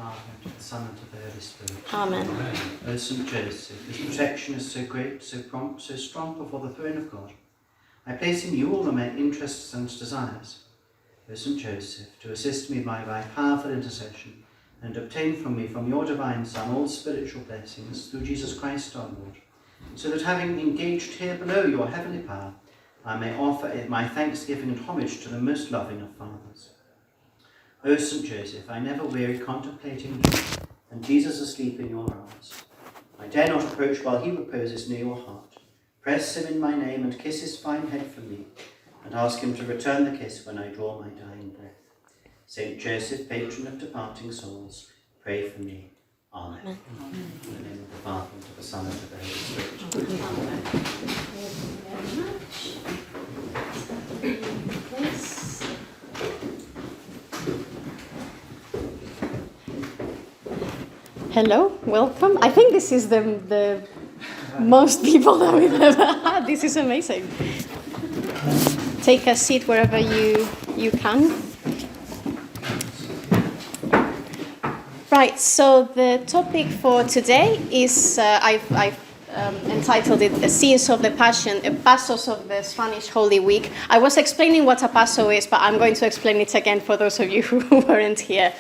Father, and to the Son, and to the Holy Spirit. Amen. O St. Joseph, whose protection is so great, so prompt, so strong before the throne of God, I place in you all of my interests and desires. O St. Joseph, to assist me by thy powerful intercession, and obtain from me, from your divine Son, all spiritual blessings through Jesus Christ our Lord, so that having engaged here below your heavenly power, I may offer it my thanksgiving and homage to the most loving of fathers. O St. Joseph, I never weary contemplating you, and Jesus asleep in your arms. I dare not approach while he reposes near your heart. Press him in my name and kiss his fine head from me, and ask him to return the kiss when I draw my dying breath. Saint Joseph, patron of departing souls, pray for me. Amen. Amen. In the name of the Father, and of the Son, and of the Holy Spirit. Amen. Hello, welcome. I think this is the most people that we've ever had. This is amazing. Take a seat wherever you can. Right, so the topic for today is, I've entitled it The Scenes of the Passion, a pasos of the Spanish Holy Week. I was explaining what a paso is, but I'm going to explain it again for those of you who weren't here.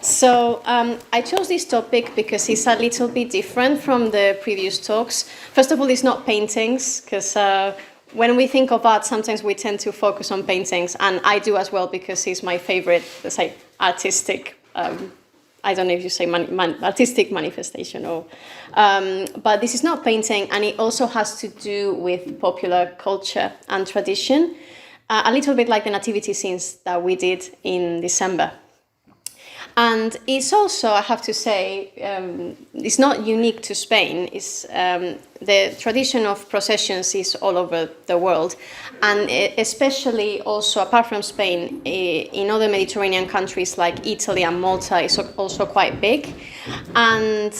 So I chose this topic because it's a little bit different from the previous talks. First of all, it's not paintings, because when we think of art, sometimes we tend to focus on paintings, and I do as well because it's my favorite, let's say, artistic I don't know if you say artistic manifestation, or, but this is not painting, and it also has to do with popular culture and tradition, a little bit like the nativity scenes that we did in December. And it's also, I have to say, it's not unique to Spain. It's, the tradition of processions is all over the world, and especially also, apart from Spain, in other Mediterranean countries like Italy and Malta is also quite big. And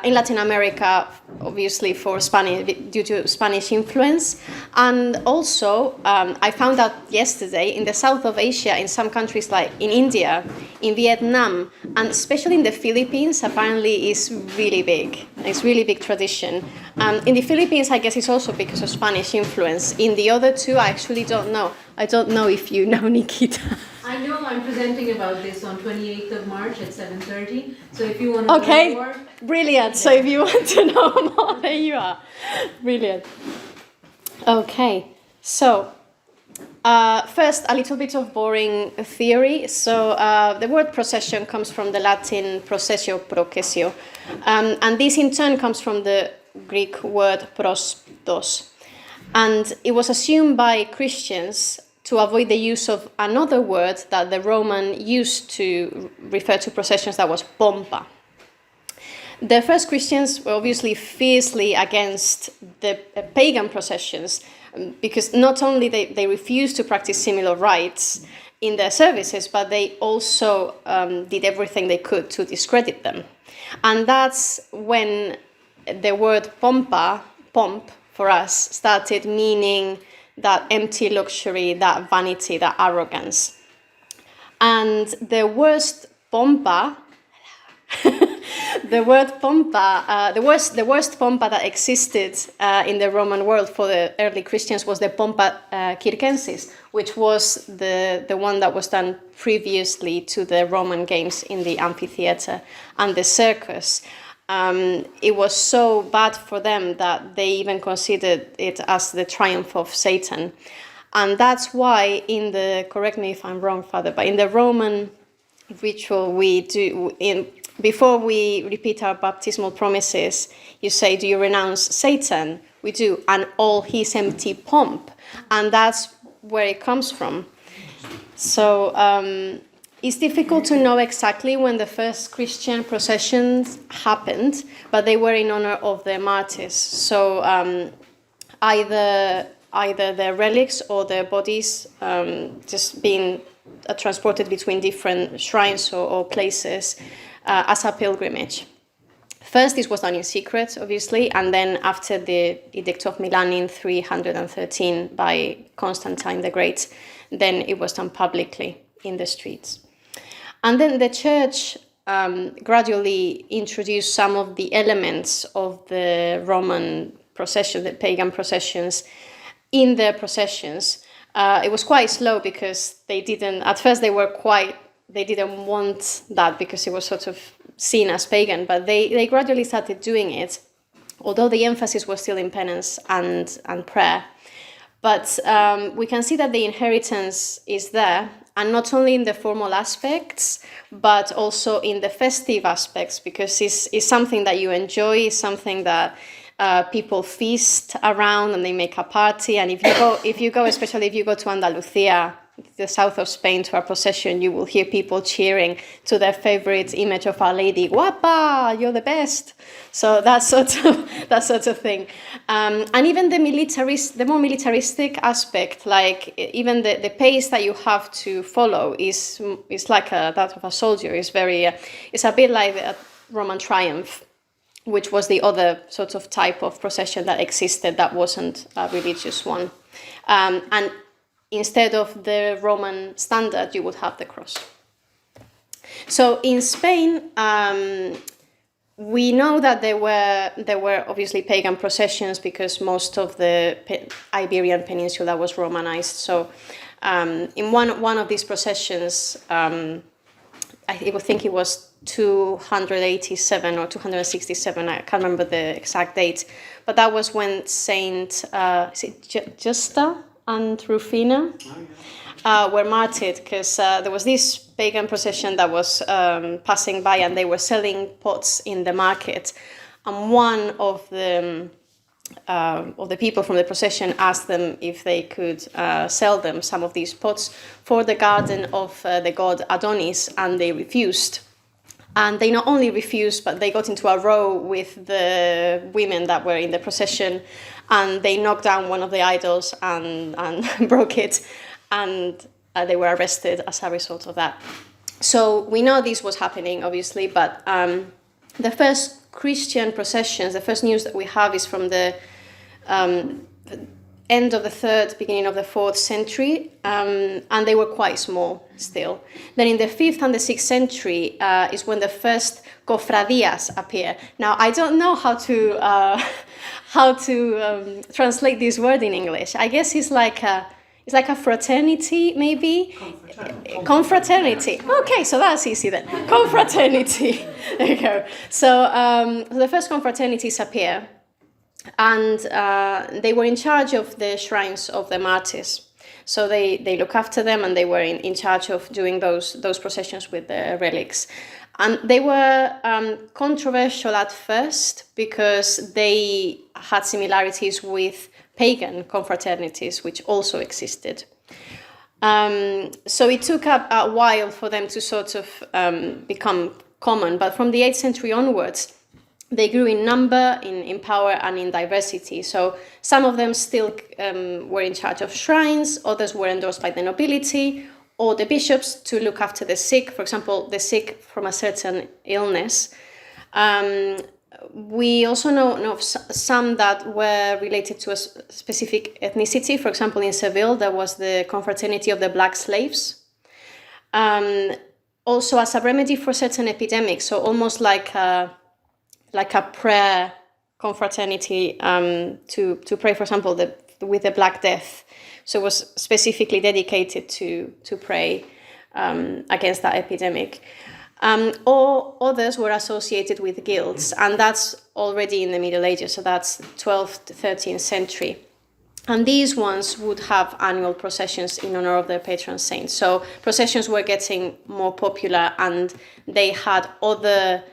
in Latin America, obviously for Spanish, due to Spanish influence. And also, I found out yesterday, in the south of Asia, in some countries like in India, in Vietnam, and especially in the Philippines, apparently is really big. It's really big tradition. In the Philippines, I guess it's also because of Spanish influence. In the other two, I actually don't know. I don't know if you know, Nikita. I know I'm presenting about this on 28th of March at 7:30. So if you want to know more... Brilliant. So if you want to know more, there you are. Brilliant. Okay. So first, a little bit of boring theory. So the word procession comes from the Latin processio, processio. And this in turn comes from the Greek word prostos. And it was assumed by Christians to avoid the use of another word that the Roman used to refer to processions, that was pompa. The first Christians were obviously fiercely against the pagan processions, because not only they refused to practice similar rites in their services, but they also did everything they could to discredit them. And that's when the word pompa, pomp, for us, started meaning that empty luxury, that vanity, that arrogance. And the worst pompa, the word pompa, the worst pompa that existed in the Roman world for the early Christians was the pompa circensis, which was the one that was done previously to the Roman games in the amphitheater and the circus. It was so bad for them that they even considered it as the triumph of Satan. And that's why in the, correct me if I'm wrong, Father, but in the Roman ritual we do, before we repeat our baptismal promises, you say, do you renounce Satan? We do, and all his empty pomp. And that's where it comes from. So it's difficult to know exactly when the first Christian processions happened, but they were in honor of the martyrs. So either their relics or their bodies just being transported between different shrines or places as a pilgrimage. First, this was done in secret, obviously, and then after the Edict of Milan in 313 by Constantine the Great, then it was done publicly in the streets. And then the church gradually introduced some of the elements of the Roman procession, the pagan processions, in their processions. It was quite slow because they didn't want that because it was sort of seen as pagan, but they gradually started doing it, although the emphasis was still in penance and prayer. But we can see that the inheritance is there, and not only in the formal aspects, but also in the festive aspects, because it's something that you enjoy, it's something that people feast around and they make a party. And especially if you go to Andalusia, the south of Spain, to a procession, you will hear people cheering to their favorite image of Our Lady. Guapa, you're the best. So that sort of thing. And even the more militaristic aspect, like even the pace that you have to follow is like that of a soldier. It's a bit like a Roman triumph, which was the other sort of type of procession that existed that wasn't a religious one. And instead of the Roman standard, you would have the cross. So in Spain, we know that there were obviously pagan processions because most of the Iberian Peninsula was Romanized. So in one of these processions, I think it was 287 or 267, I can't remember the exact date, but that was when Saint Justa and Rufina were martyred, because there was this pagan procession that was passing by, and they were selling pots in the market, and one of the people from the procession asked them if they could sell them some of these pots for the garden of the god Adonis, and they refused. And they not only refused, but they got into a row with the women that were in the procession, and they knocked down one of the idols and broke it, and they were arrested as a result of that. So we know this was happening, obviously, but the first Christian processions, the first news that we have is from the end of the 3rd, beginning of the 4th century, and they were quite small still. Then in the 5th and the 6th century is when the first cofradías appear. Now, I don't know how to translate this word in English. I guess it's like a fraternity, maybe? Confraternity. Okay, so that's easy then. Confraternity. There you go. So the first confraternities appear, and they were in charge of the shrines of the martyrs. So they look after them, and they were in charge of doing those processions with the relics. And they were controversial at first because they had similarities with pagan confraternities, which also existed. So it took a while for them to sort of become common, but from the 8th century onwards, they grew in number, in power, and in diversity. So some of them still were in charge of shrines, others were endorsed by the nobility or the bishops to look after the sick, for example, the sick from a certain illness. We also know of some that were related to a specific ethnicity. For example, in Seville, there was the confraternity of the black slaves. Also as a remedy for certain epidemics, so almost like a prayer confraternity to pray, for example, with the Black Death. So it was specifically dedicated to pray against that epidemic. Or others were associated with guilds, and that's already in the Middle Ages, so that's 12th to 13th century. And these ones would have annual processions in honor of their patron saints. So processions were getting more popular, and they had other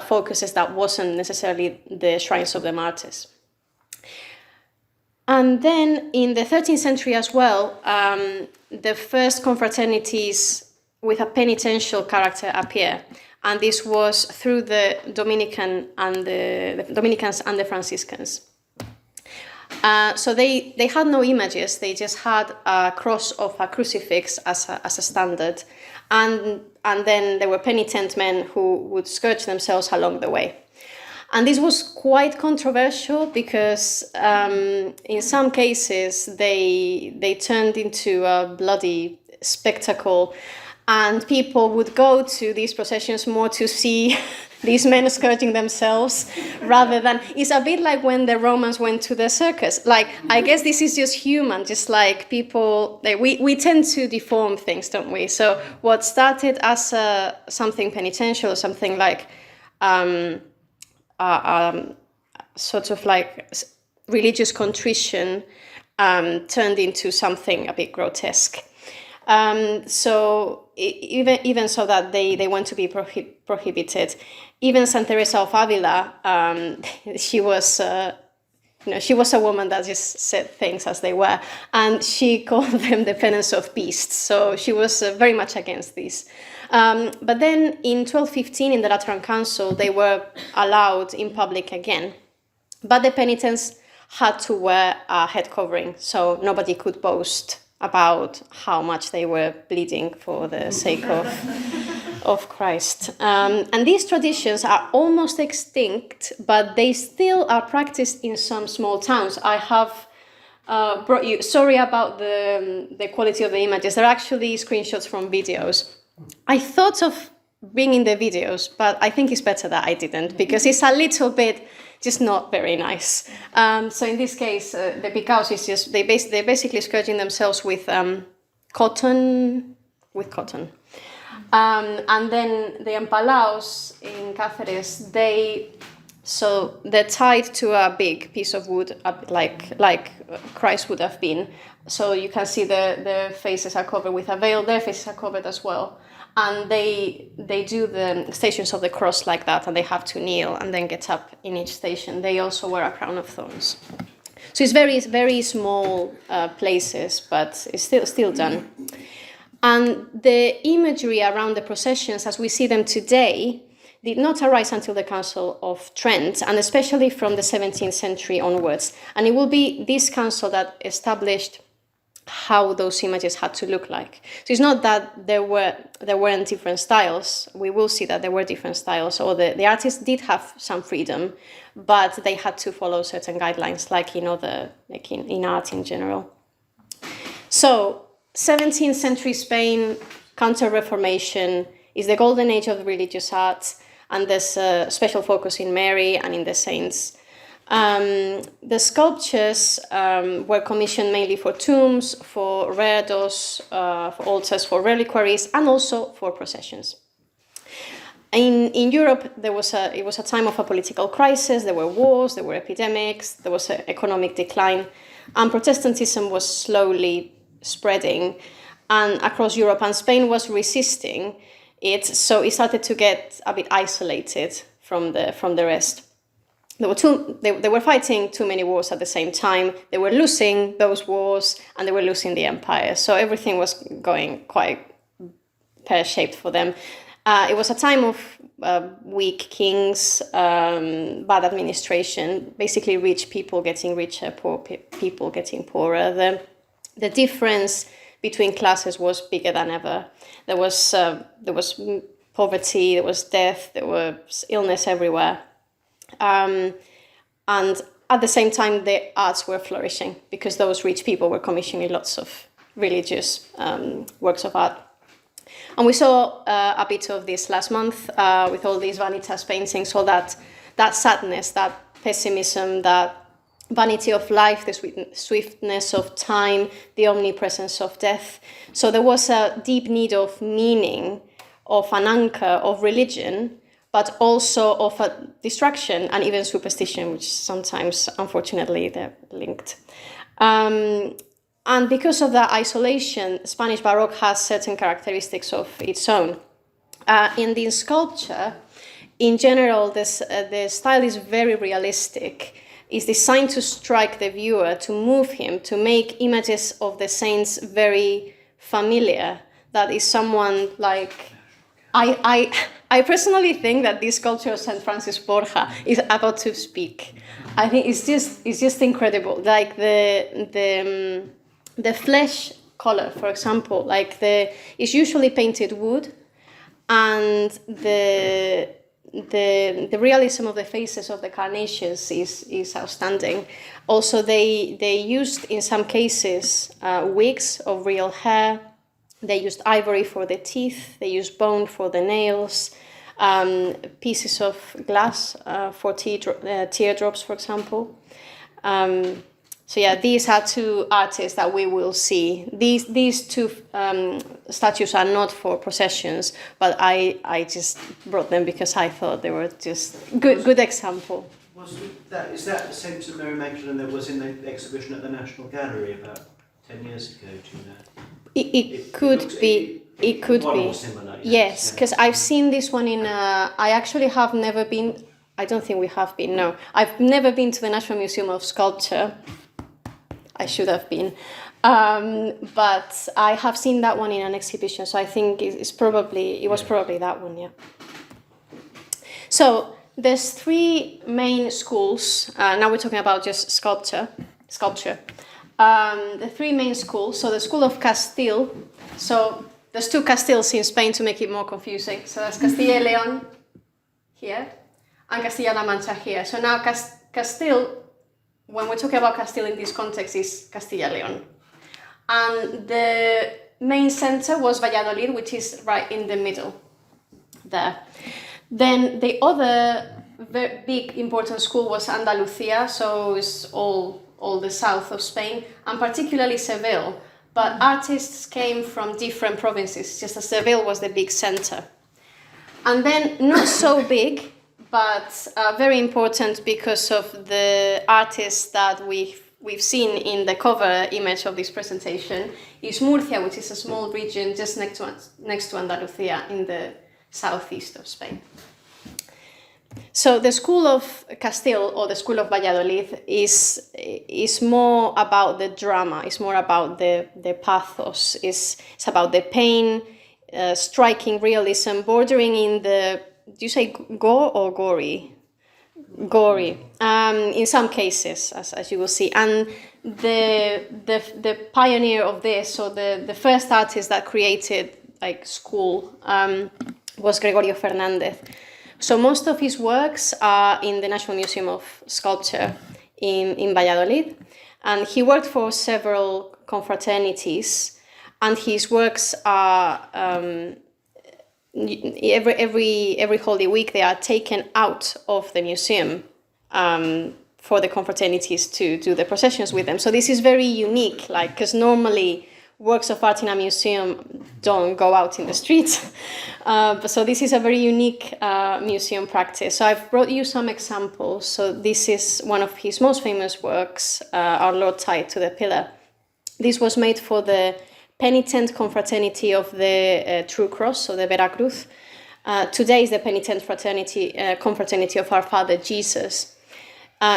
focuses that wasn't necessarily the shrines of the martyrs. And then in the 13th century as well, the first confraternities with a penitential character appear, and this was through the Dominicans and the Franciscans. So they had no images; they just had a cross of a crucifix as a standard, and then there were penitent men who would scourge themselves along the way. And this was quite controversial because in some cases they turned into a bloody spectacle, And people would go to these processions more to see these men scourging themselves rather than... It's a bit like when the Romans went to the circus. Like, I guess this is just human, just like people... We tend to deform things, don't we? So what started as something penitential, something like... sort of like religious contrition turned into something a bit grotesque. So even so that they want to be prohibited. Even Saint Teresa of Avila, she was she was a woman that just said things as they were, and she called them the penance of beasts. So she was very much against this. But then in 1215, in the Lateran Council, they were allowed in public again, but the penitents had to wear a head covering, so nobody could boast about how much they were bleeding for the sake of Christ. And these traditions are almost extinct, but they still are practiced in some small towns. I have brought you, sorry about the quality of the images, they're actually screenshots from videos. I thought of bringing the videos, but I think it's better that I didn't, because it's a little bit just not very nice. So in this case, the picaos is just, they're basically scourging themselves with cotton. And then the empalaos in Cáceres, they're tied to a big piece of wood, like Christ would have been. So you can see their faces are covered with a veil, their faces are covered as well. And they do the stations of the cross like that, and they have to kneel and then get up in each station. They also wear a crown of thorns. So it's very, very small places, but it's still done. And the imagery around the processions, as we see them today, did not arise until the Council of Trent, and especially from the 17th century onwards. And it will be this council that established how those images had to look like. So it's not that there weren't different styles. We will see that there were different styles, or the artists did have some freedom, but they had to follow certain guidelines, like in art in general. So 17th century Spain, Counter-Reformation, is the golden age of religious art, and there's a special focus in Mary and in the saints. The sculptures were commissioned mainly for tombs, for reredos, for altars, for reliquaries, and also for processions. In Europe, it was a time of a political crisis. There were wars, there were epidemics, there was an economic decline, and Protestantism was slowly spreading, and across Europe, and Spain was resisting it, so it started to get a bit isolated from the rest. They were fighting too many wars at the same time. They were losing those wars, and they were losing the empire. So everything was going quite pear-shaped for them. It was a time of weak kings, bad administration, basically rich people getting richer, poor people getting poorer. The difference between classes was bigger than ever. There was poverty, there was death, there was illness everywhere. And at the same time, the arts were flourishing because those rich people were commissioning lots of religious works of art. And we saw a bit of this last month with all these vanitas paintings, all that sadness, that pessimism, that vanity of life, the swiftness of time, the omnipresence of death. So there was a deep need of meaning, of an anchor, of religion, but also of a distraction and even superstition, which sometimes, unfortunately, they're linked. And because of that isolation, Spanish Baroque has certain characteristics of its own. In the sculpture, in general, the style is very realistic. It's designed to strike the viewer, to move him, to make images of the saints very familiar. That is someone like... I personally think that this sculpture of St. Francis Borja is about to speak. I think it's just incredible. Like the flesh color, for example, it's usually painted wood, and the realism of the faces of the carnations is outstanding. Also, they used in some cases wigs of real hair. They used ivory for the teeth, they used bone for the nails, pieces of glass for teardrops, for example. So yeah, these are two artists that we will see. These two statues are not for processions, but I just brought them because I thought they were just good example. Is that the Saint of Mary Magdalene that was in the exhibition at the National Gallery about 10 years ago? Do you know? It could be. It could be. Similar, yes, because I've seen this one in. I actually have never been. I don't think we have been. No, I've never been to the National Museum of Sculpture. I should have been, but I have seen that one in an exhibition. So I think it was probably that one. Yeah. So there's three main schools. Now we're talking about just sculpture. The three main schools. So the School of Castile. So there's two Castiles in Spain to make it more confusing. So there's Castilla y León here and Castilla-La Mancha here. So now Castile, when we're talking about Castile in this context, is Castilla y León. And the main center was Valladolid, which is right in the middle there. Then the other very big important school was Andalusia, so it's all the south of Spain, and particularly Seville. But artists came from different provinces, just as Seville was the big center. And then not so big, but very important because of the artists that we've seen in the cover image of this presentation, is Murcia, which is a small region just next to Andalusia in the southeast of Spain. So the School of Castile, or the School of Valladolid, is more about the drama, it's more about the pathos, it's about the pain, striking realism, bordering in the, do you say gore or gory? Gory, in some cases, as you will see. And the pioneer of this, or the first artist that created like school, was Gregorio Fernández. So most of his works are in the National Museum of Sculpture in Valladolid, and he worked for several confraternities, and his works are every Holy Week they are taken out of the museum for the confraternities to do the processions with them. So this is very unique, like, because normally works of art in a museum don't go out in the streets. So this is a very unique museum practice. So I've brought you some examples. So this is one of his most famous works, Our Lord Tied to the Pillar. This was made for the penitent confraternity of the True Cross, so the Veracruz. Today is the penitent confraternity of Our Father Jesus.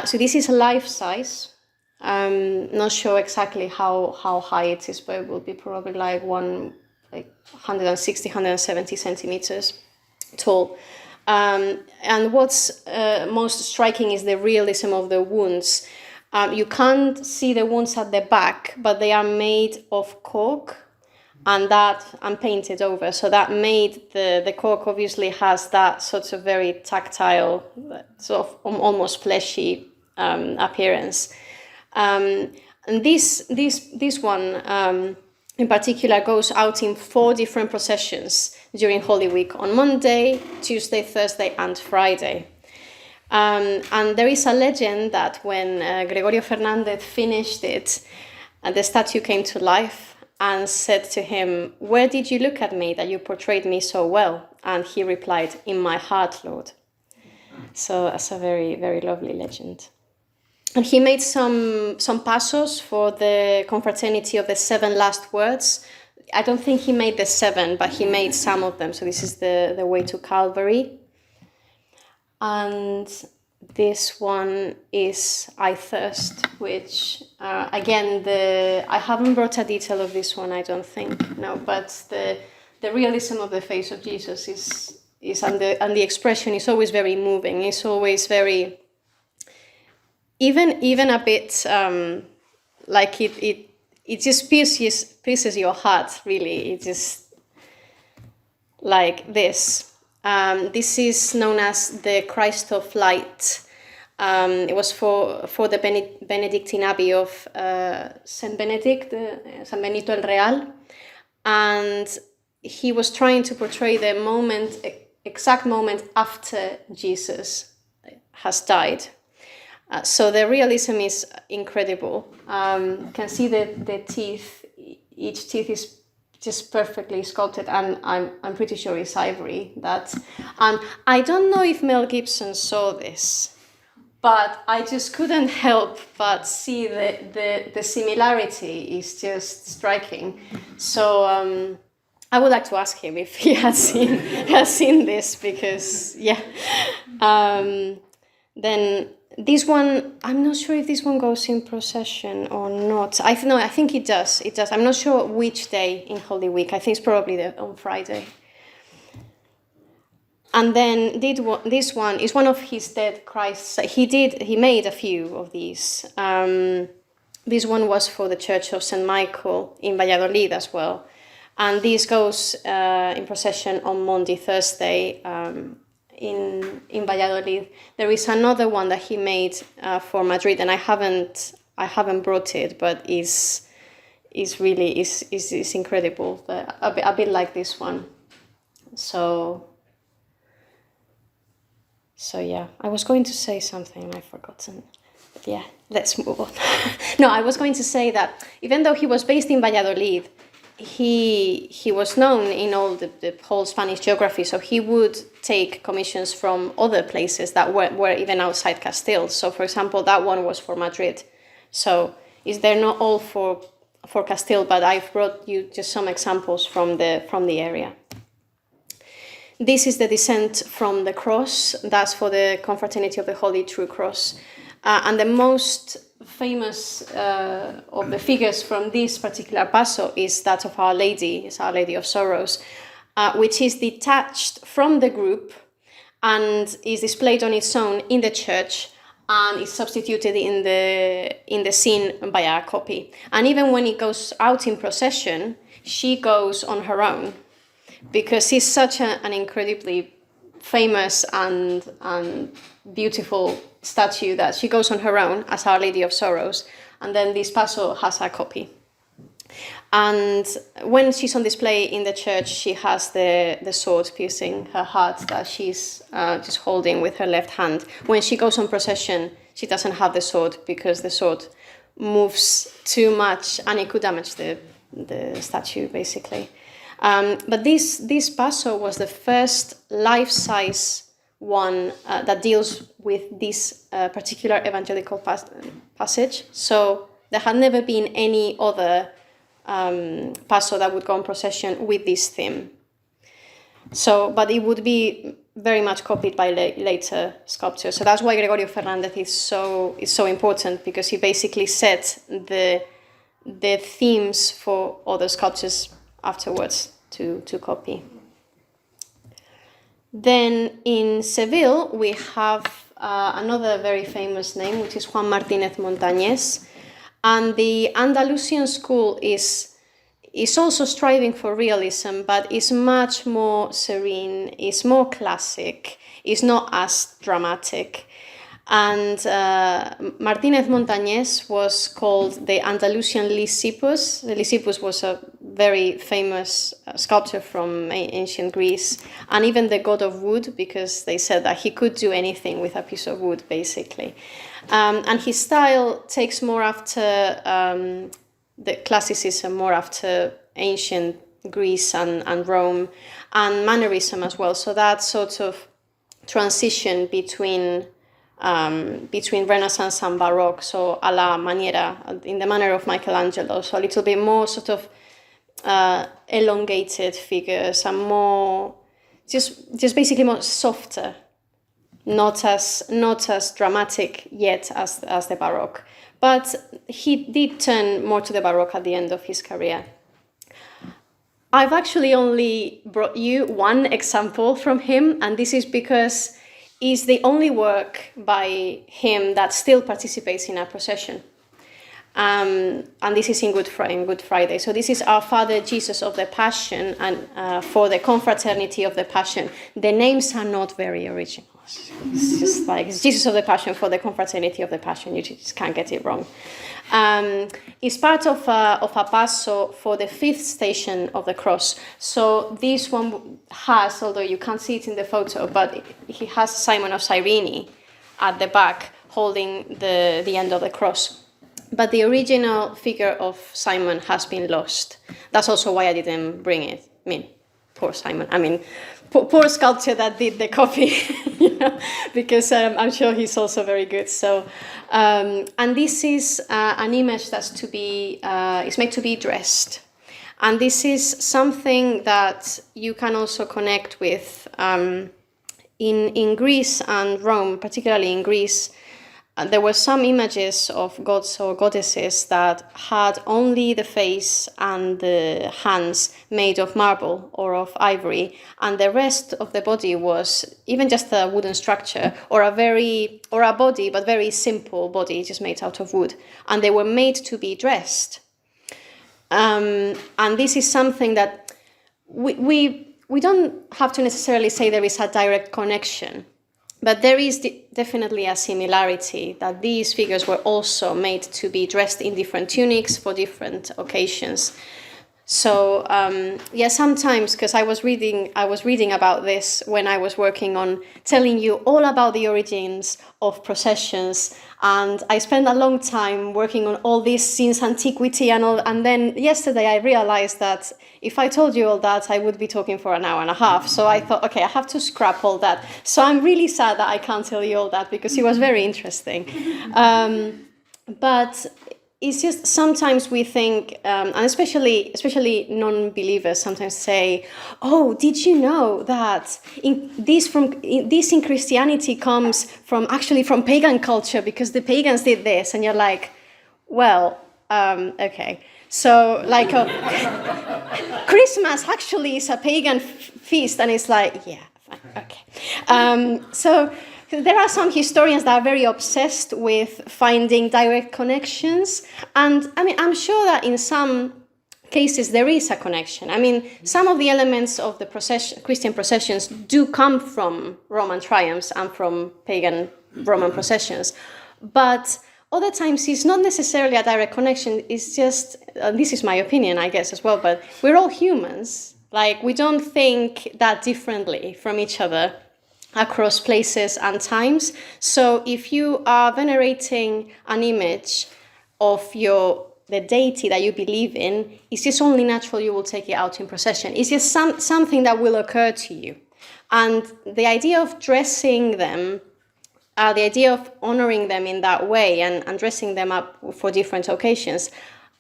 So this is a life-size. Not sure exactly how high it is, but it will be probably like 160, 170 centimeters tall. And what's most striking is the realism of the wounds. You can't see the wounds at the back, but they are made of cork and painted over. So that made the cork obviously has that sort of very tactile, sort of almost fleshy appearance. And this one in particular goes out in 4 different processions during Holy Week, on Monday, Tuesday, Thursday, and Friday. And there is a legend that when Gregorio Fernández finished it, the statue came to life and said to him, "Where did you look at me that you portrayed me so well?" And he replied, "In my heart, Lord." So that's a very, very lovely legend. And he made some pasos for the confraternity of the 7 last words. I don't think he made the 7, but he made some of them. So this is the way to Calvary. And this one is I Thirst, which again, I haven't brought a detail of this one, I don't think, no, but the realism of the face of Jesus is and the expression is always very moving. It's always very, even a bit like it just pierces your heart, really. It just like this. This is known as the Christ of Light. It was for the Benedictine Abbey of Saint Benedict, San Benito el Real. and he was trying to portray the exact moment after Jesus has died. So the realism is incredible. You can see the teeth. Each teeth is just perfectly sculpted, and I'm pretty sure it's ivory. And I don't know if Mel Gibson saw this, but I just couldn't help but see the similarity is just striking. So I would like to ask him if he has seen this, because yeah. Then this one, I'm not sure if this one goes in procession or not. I think it does. It does. I'm not sure which day in Holy Week. I think it's probably on Friday. And then this one is one of his dead Christs. He made a few of these. This one was for the Church of St. Michael in Valladolid as well. And this goes in procession on Maundy Thursday in Valladolid. There is another one that he made for Madrid, and I haven't brought it, but is really incredible. A bit like this one. So yeah, I was going to say something and I've forgotten. But yeah, let's move on. No, I was going to say that even though he was based in Valladolid, he was known in all the whole Spanish geography, so he would take commissions from other places that were even outside Castile. So, for example, that one was for Madrid. So they're not all for Castile, but I've brought you just some examples from the area. This is the Descent from the Cross. That's for the Confraternity of the Holy True Cross. And the most famous of the figures from this particular paso is that of Our Lady, is Our Lady of Sorrows, which is detached from the group and is displayed on its own in the church, and is substituted in the scene by a copy. And even when it goes out in procession, she goes on her own, because she's such an incredibly famous and beautiful statue that she goes on her own as Our Lady of Sorrows, and then this paso has a copy. And when she's on display in the church, she has the sword piercing her heart that she's just holding with her left hand. When she goes on procession, she doesn't have the sword, because the sword moves too much and it could damage the statue, basically. But this paso was the first life-size one that deals with this particular evangelical passage. So there had never been any other paso that would go on procession with this theme. So, but it would be very much copied by later sculptors. So that's why Gregorio Fernández is so important, because he basically set the themes for other sculptures afterwards to copy. Then in Seville we have another very famous name, which is Juan Martínez Montañés, and the Andalusian school is also striving for realism, but is much more serene, is more classic, is not as dramatic. And Martínez Montañés was called the Andalusian Lysippus. The Lysippus was a very famous sculptor from ancient Greece, and even the god of wood, because they said that he could do anything with a piece of wood, basically. And his style takes more after the classicism, more after ancient Greece and Rome, and mannerism as well. So that sort of transition between Renaissance and Baroque, so a la maniera, in the manner of Michelangelo, so a little bit more sort of elongated figures, and more just basically more softer, not as dramatic yet as the Baroque. But he did turn more to the Baroque at the end of his career. I've actually only brought you one example from him, and this is because it's the only work by him that still participates in a procession. And this is in Good Friday. So this is Our Father Jesus of the Passion, and for the Confraternity of the Passion. The names are not very original. It's just like it's Jesus of the Passion for the Confraternity of the Passion. You just can't get it wrong. It's part of a paso for the 5th station of the cross. So this one has, although you can't see it in the photo, but he has Simon of Cyrene at the back holding the end of the cross. But the original figure of Simon has been lost. That's also why I didn't bring it. I mean, poor Simon. I mean, poor sculptor that did the copy, because I'm sure he's also very good. So, and this is an image that's to be, is made to be dressed. And this is something that you can also connect with in Greece and Rome, particularly in Greece. There were some images of gods or goddesses that had only the face and the hands made of marble or of ivory, and the rest of the body was even just a wooden structure or a body, but very simple body, just made out of wood, and they were made to be dressed. And this is something that we don't have to necessarily say there is a direct connection. But there is definitely a similarity that these figures were also made to be dressed in different tunics for different occasions. So sometimes, because I was reading about this when I was working on telling you all about the origins of processions, and I spent a long time working on all this since antiquity and all. And then yesterday I realized that if I told you all that, I would be talking for an hour and a half. So I thought, okay, I have to scrap all that. So I'm really sad that I can't tell you all that because it was very interesting. But it's just sometimes we think, and especially non-believers sometimes say, "Oh, did you know that this in Christianity comes from pagan culture because the pagans did this?" And you're like, "Well, okay." So like Christmas actually is a pagan feast, and it's like, yeah, okay. So there are some historians that are very obsessed with finding direct connections, and I mean, I'm sure that in some cases there is a connection. I mean, some of the elements of the Christian processions do come from Roman triumphs and from pagan Roman processions, but other times it's not necessarily a direct connection. It's just, this is my opinion, I guess, as well, but we're all humans. Like, we don't think that differently from each other across places and times. So if you are venerating an image of the deity that you believe in, it's just only natural you will take it out in procession. It's just something that will occur to you. And the idea of dressing them, the idea of honoring them in that way and dressing them up for different occasions,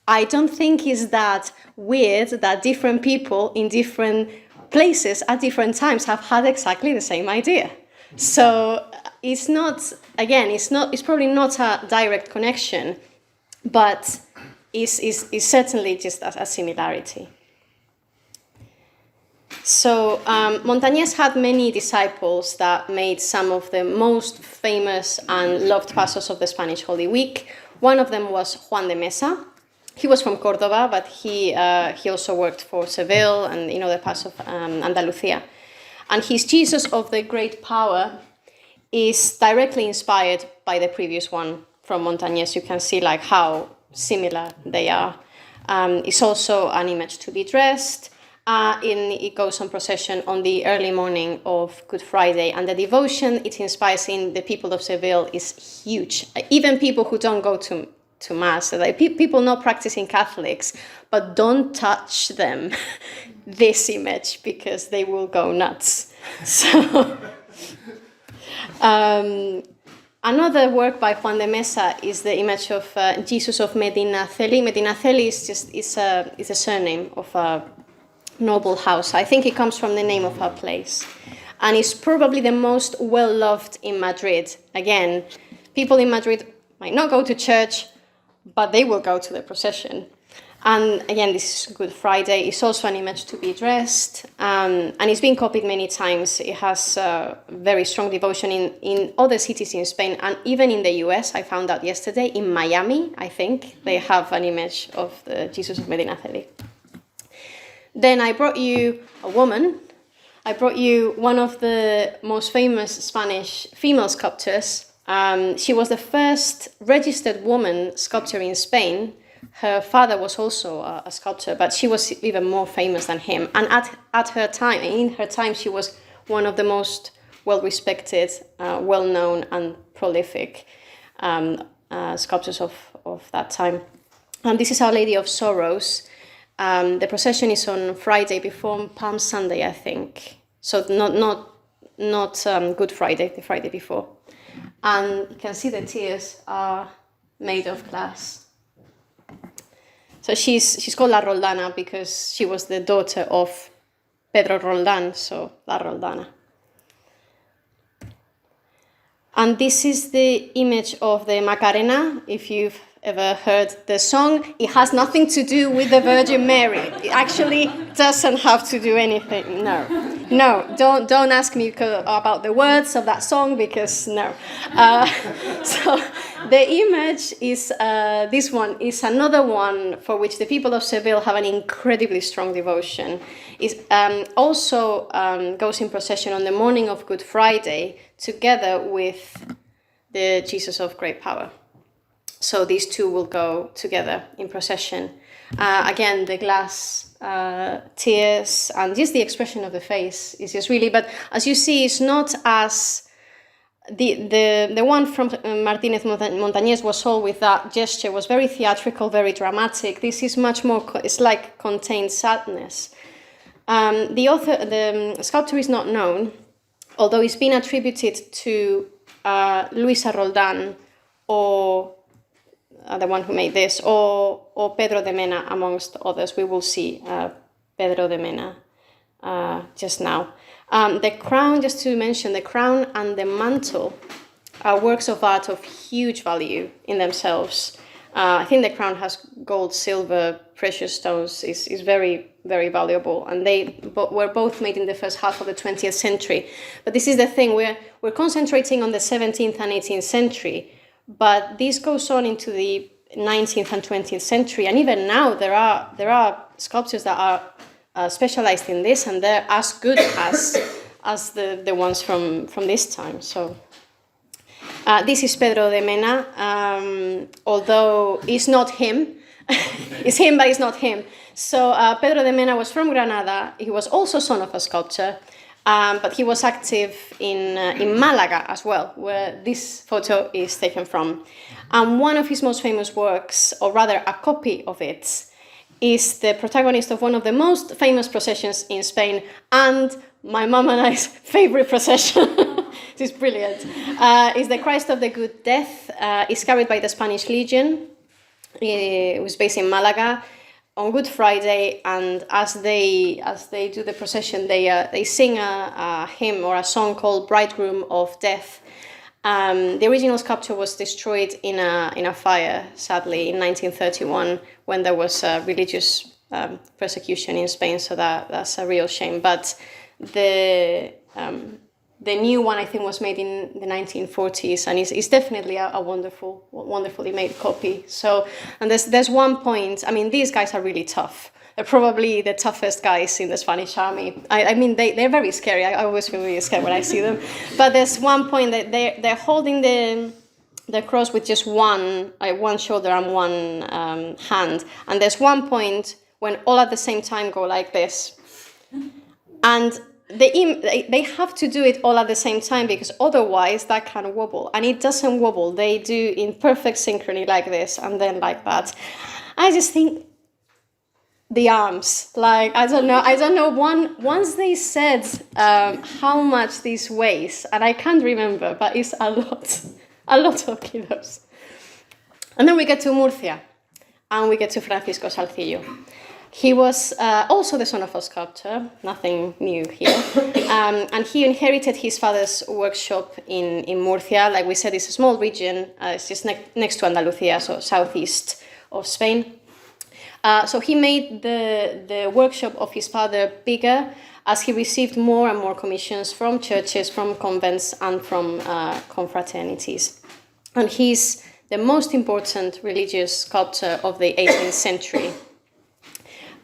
I don't think is that weird that different people in different places at different times have had exactly the same idea. So it's probably not a direct connection, but is certainly just a similarity. So Montañés had many disciples that made some of the most famous and loved pasos of the Spanish Holy Week. One of them was Juan de Mesa. He was from Córdoba, but he also worked for Seville and the Pass of Andalusia. And his Jesus of the Great Power is directly inspired by the previous one from Montañés. You can see like how similar they are. It's also an image to be dressed. It goes on procession on the early morning of Good Friday, and the devotion it inspires in the people of Seville is huge. Even people who don't go to Mass, like people not practicing Catholics, but don't touch them, this image, because they will go nuts. So, another work by Juan de Mesa is the image of Jesus of Medinaceli. Medinaceli is a surname of a noble house. I think it comes from the name of a place. And it's probably the most well-loved in Madrid. Again, people in Madrid might not go to church, but they will go to the procession. And again, this is Good Friday. It's also an image to be dressed, and it's been copied many times. It has very strong devotion in other cities in Spain, and even in the US. I found out yesterday, in Miami, I think, they have an image of the Jesus of Medinaceli. Then I brought you a woman. I brought you one of the most famous Spanish female sculptors. She was the first registered woman sculptor in Spain. Her father was also a sculptor, but she was even more famous than him. And at her time, in her time, she was one of the most well-respected, well-known and prolific sculptors of that time. And this is Our Lady of Sorrows. The procession is on Friday before Palm Sunday, I think. So not Good Friday, the Friday before. And you can see the tears are made of glass. So she's called La Roldana because she was the daughter of Pedro Roldán, so La Roldana. And this is the image of the Macarena. If you've ever heard the song, it has nothing to do with the Virgin Mary. It actually doesn't have to do anything. No, don't ask me about the words of that song because no. So the image is this one is another one for which the people of Seville have an incredibly strong devotion. It also goes in procession on the morning of Good Friday together with the Jesus of Great Power. So these two will go together in procession. Again, the glass, tears, and just the expression of the face is just really. But as you see, it's not as the one from Martínez Montañés was all with that gesture, was very theatrical, very dramatic. This is much more. It's like contained sadness. The sculptor is not known, although it's been attributed to Luisa Roldán or the one who made this, or Pedro de Mena, amongst others. We will see Pedro de Mena just now. The crown, just to mention, the crown and the mantle are works of art of huge value in themselves. I think the crown has gold, silver, precious stones, is very, very valuable. And they were both made in the first half of the 20th century. But this is the thing, we're concentrating on the 17th and 18th century. But this goes on into the 19th and 20th century, and even now there are sculptures that are specialized in this, and they're as good as the ones from this time. So this is Pedro de Mena, although it's not him. It's him, but it's not him. So Pedro de Mena was from Granada. He was also son of a sculptor. But he was active in Malaga as well, where this photo is taken from. And one of his most famous works, or rather a copy of it, is the protagonist of one of the most famous processions in Spain, and my mum and I's favorite procession. It is brilliant. It's the Christ of the Good Death. It's carried by the Spanish Legion. It was based in Malaga on Good Friday, and as they do the procession, they sing a hymn or a song called "Bridegroom of Death." The original sculpture was destroyed in a fire, sadly, in 1931, when there was religious persecution in Spain. So that's a real shame. But the new one, I think, was made in the 1940s, and it's definitely a wonderfully made copy. So, and there's one point. I mean, these guys are really tough. They're probably the toughest guys in the Spanish army. I mean, they're very scary. I always feel really scared when I see them. But there's one point that they're holding the cross with just one shoulder and one hand, and there's one point when all at the same time go like this, and they have to do it all at the same time, because otherwise that can wobble, and it doesn't wobble. They do in perfect synchrony like this and then like that. I just think the arms, like, I don't know. Once they said how much this weighs, and I can't remember, but it's a lot of kilos. And then we get to Murcia, and we get to Francisco Salcillo. He was also the son of a sculptor, nothing new here, and he inherited his father's workshop in Murcia. Like we said, it's a small region, it's just next to Andalusia, so southeast of Spain. So he made the workshop of his father bigger as he received more and more commissions from churches, from convents, and from confraternities. And he's the most important religious sculptor of the 18th century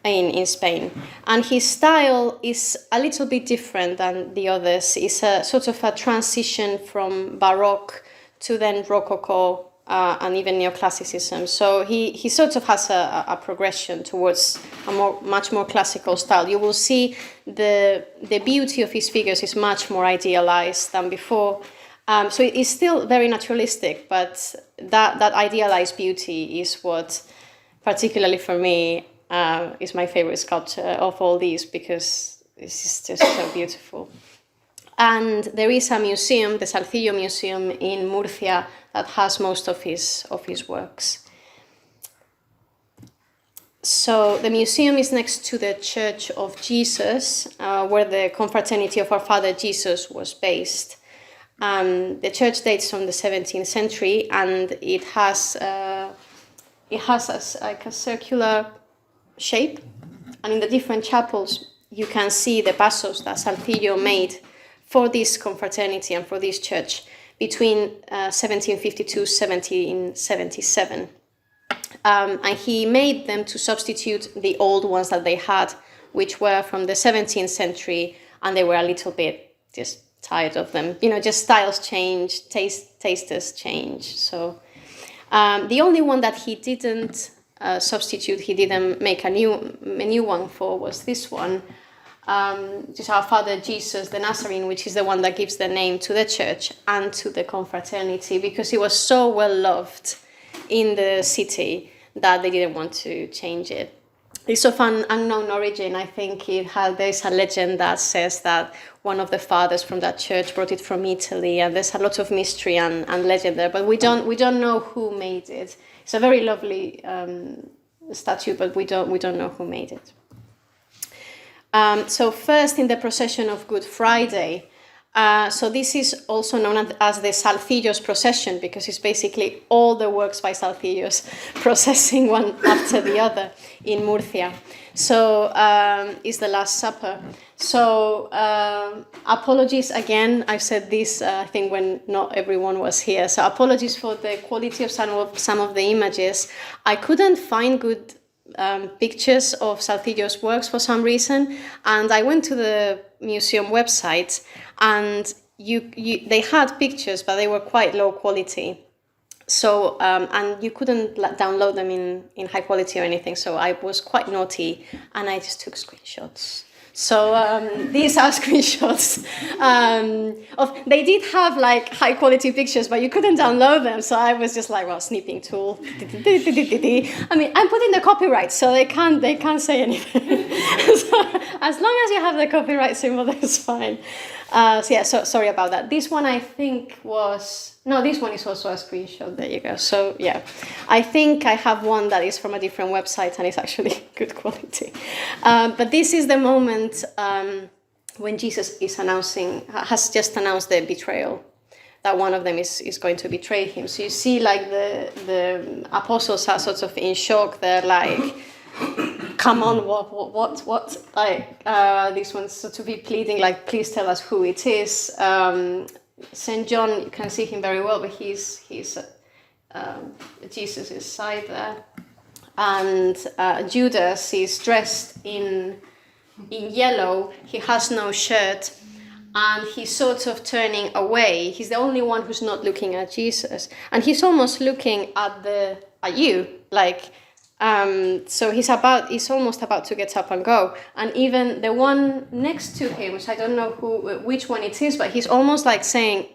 in Spain. And his style is a little bit different than the others. It's a sort of a transition from Baroque to then Rococo and even Neoclassicism. So he sort of has a progression towards a much more classical style. You will see the beauty of his figures is much more idealized than before. So it's still very naturalistic, but that idealized beauty is what, particularly for me, is my favorite sculpture of all these, because it's just so beautiful. And there is a museum, the Salcillo Museum in Murcia, that has most of his works. So the museum is next to the Church of Jesus, where the confraternity of Our Father Jesus was based. The church dates from the 17th century, and it has like a circular shape, and in the different chapels you can see the pasos that Salcillo made for this confraternity and for this church between 1752 1777. And he made them to substitute the old ones that they had, which were from the 17th century, and they were a little bit just tired of them. Just styles change, tasters change. So the only one that he didn't substitute, he didn't make a new one for, was this one, just Our Father Jesus the Nazarene, which is the one that gives the name to the church and to the confraternity, because he was so well loved in the city that they didn't want to change it. It's of an unknown origin. I think there's a legend that says that one of the fathers from that church brought it from Italy, and there's a lot of mystery and legend there, but we don't know who made it. It's a very lovely statue, but we don't know who made it. So first, in the procession of Good Friday, so this is also known as the Salcillo's procession, because it's basically all the works by Salcillo's processing one after the other in Murcia. So it's the Last Supper. So apologies again, I've said this I think when not everyone was here. So apologies for the quality of some of the images. I couldn't find good pictures of Salcillo's works for some reason, and I went to the museum website, and they had pictures, but they were quite low quality. So and you couldn't download them in high quality or anything. So I was quite naughty, and I just took screenshots. So these are screenshots they did have like high quality pictures, but you couldn't download them. So I was just like, well, snipping tool. I mean, I'm putting the copyright, so they can't say anything. So as long as you have the copyright symbol, that's fine. So sorry about that. This one I think this one is also a screenshot. There you go. So yeah, I think I have one that is from a different website and it's actually good quality. But this is the moment when Jesus has just announced the betrayal, that one of them is going to betray him. So you see like the apostles are sort of in shock. They're like, come on, what? Like this one's sort of be pleading, like, please tell us who it is. St. John, you can see him very well, but he's Jesus' side there. And Judas is dressed in yellow. He has no shirt, and he's sort of turning away. He's the only one who's not looking at Jesus, and he's almost looking at you, like. So he's almost about to get up and go, and even the one next to him, which I don't know which one it is, but he's almost like saying,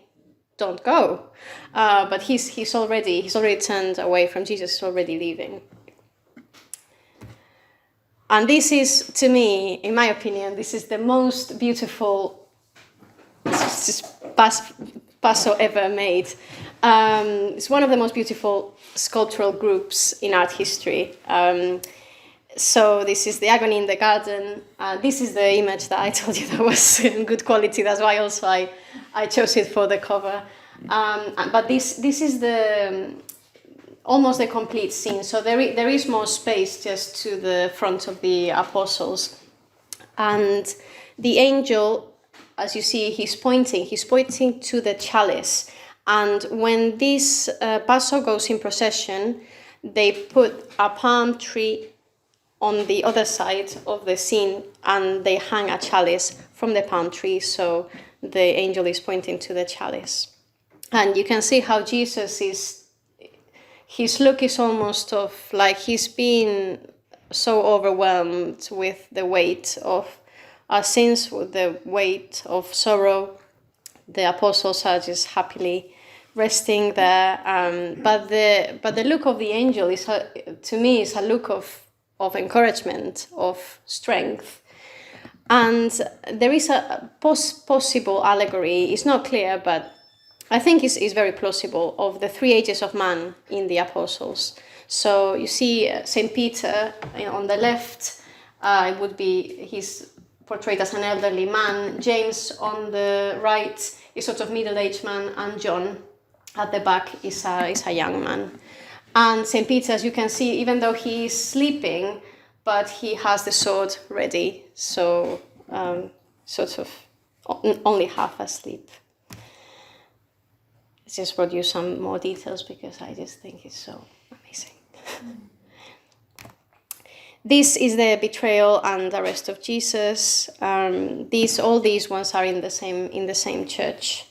"Don't go," but he's already turned away from Jesus. He's already leaving. And this is, to me, in my opinion, this is the most beautiful paso ever made. It's one of the most beautiful sculptural groups in art history. So this is the Agony in the Garden. This is the image that I told you that was in good quality. That's why also I chose it for the cover. But this is almost a complete scene. So there is more space just to the front of the apostles. And the angel, as you see, he's pointing to the chalice. And when this paso goes in procession, they put a palm tree on the other side of the scene and they hang a chalice from the palm tree. So the angel is pointing to the chalice. And you can see how Jesus his look is almost of like he's been so overwhelmed with the weight of our sins, with the weight of sorrow. The apostles are just happily resting there. But the look of the angel is, to me, is a look of encouragement, of strength. And there is a possible allegory. It's not clear, but I think it's very plausible, of the 3 ages of man in the apostles. So you see St. Peter on the left, it would be, he's portrayed as an elderly man. James on the right is sort of middle-aged man, and John at the back is a young man. And St. Peter, as you can see, even though he is sleeping, but he has the sword ready, so sort of only half asleep. I just brought you some more details because I just think it's so amazing. This is the betrayal and arrest of Jesus. All these ones are in the same church.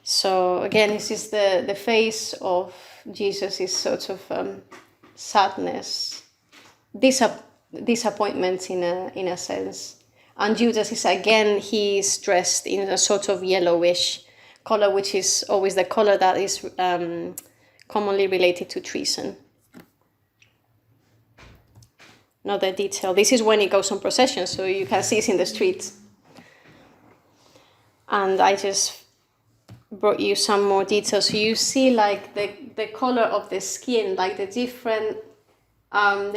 So again, this is the face of Jesus is sort of sadness, disappointment in a sense. And Judas is again, he is dressed in a sort of yellowish color, which is always the color that is commonly related to treason. Another detail. This is when it goes on procession, so you can see it in the streets. And I just brought you some more details. So you see like the color of the skin, like the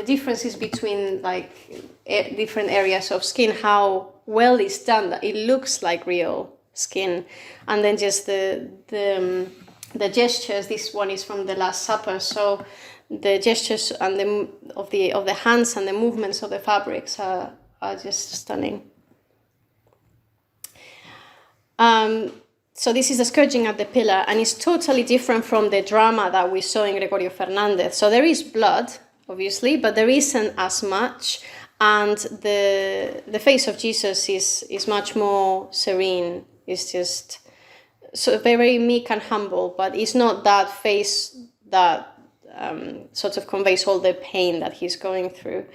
differences between like different areas of skin, how well it's done, that it looks like real skin. And then just the gestures. This one is from the Last Supper, so the gestures and of the hands and the movements of the fabrics are just stunning. So this is the scourging at the pillar, and it's totally different from the drama that we saw in Gregorio Fernandez. So there is blood, obviously, but there isn't as much, and the face of Jesus is much more serene. It's just so very meek and humble, but it's not that face that sort of conveys all the pain that he's going through.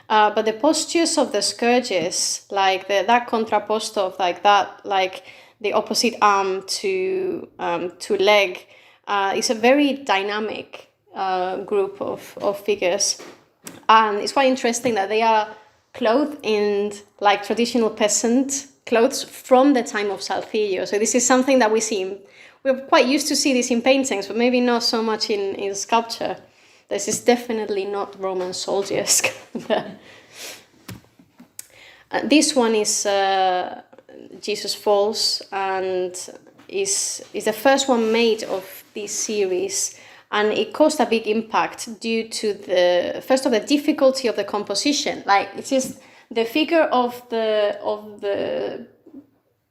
But the postures of the scourges, like that contrapposto of like that, like the opposite arm to leg, is a very dynamic group of figures. And it's quite interesting that they are clothed in like traditional peasant clothes from the time of Salcillo. So this is something that we're quite used to see this in paintings, but maybe not so much in sculpture. This is definitely not Roman soldiers. This one is Jesus Falls, and is the first one made of this series, and it caused a big impact due to the difficulty of the composition. Like it's just the figure of the